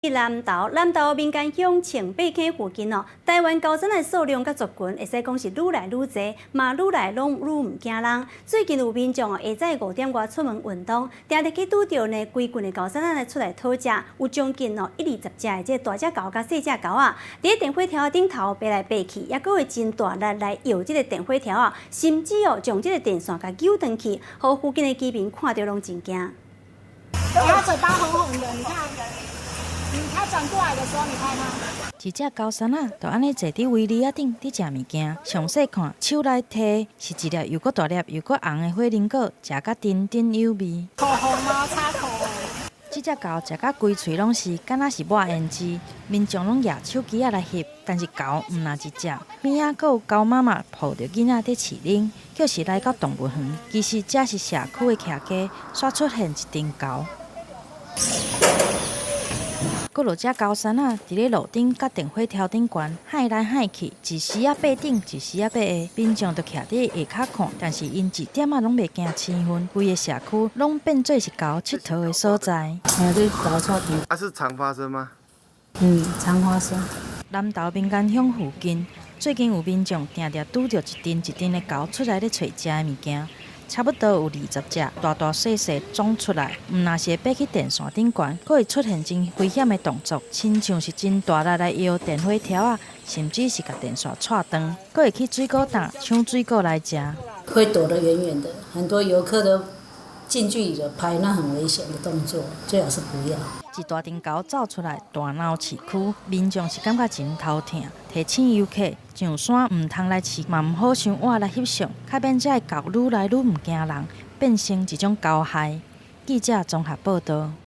南投民间乡前八溪附近台湾高山的数量甲族群会使讲是愈来愈侪，嘛愈来愈唔惊人。最近有民众下早5点外出门运动，定定去拄到呢规群的高山仔出来讨食，有将近120只的这大只狗甲细只狗啊，伫电火条顶头爬来爬去，也佫会真大力来摇这个电火条啊，甚至将这个电线甲揪断去，互附近的居民看到拢真惊。它嘴巴红红的，你看。它转过来的时候，你看它。一只高山仔就安尼坐伫围篱仔顶伫食物件，详细看手内摕是一粒又搁大粒又搁红的火龙果，食甲津津有味。口红吗？擦口红。这只狗食甲规喙拢是，敢若是抹胭脂。民众拢举手机仔来翕，但是狗毋若一只，边仔搁有狗妈妈抱着囡仔伫饲奶，叫是来到动物园。其实这是社区的徛家，煞出现一群狗。佫落只高山仔伫咧路顶甲电火条顶悬，喊来喊去，一时啊爬顶，一时啊爬下，民众就徛伫下骹看，但是因一点仔拢袂惊兴奋，规个社区拢变做是狗佚佗的所在。这狗臭甜。是常发生吗？常发生。南投民间乡附近，最近有民众定定拄着一阵一阵的狗出来咧找食的物件。差不多有20只，大大细细总出来，毋若是会爬去电线顶悬，佫会出现真危险的动作，亲像是真大力来摇电火条啊，甚至是甲电线扯断，佫会去水果摊抢水果来食。会躲得远远的，很多游客都近距离的拍，那很危险的动作，最好是不要。一大群狗走出来，大闹市区，民众是感觉真头疼。提醒游客上山唔通来饲，嘛唔好伤晚来翕相，较免这狗愈来愈唔惊人，变成一种狗害。记者综合报道。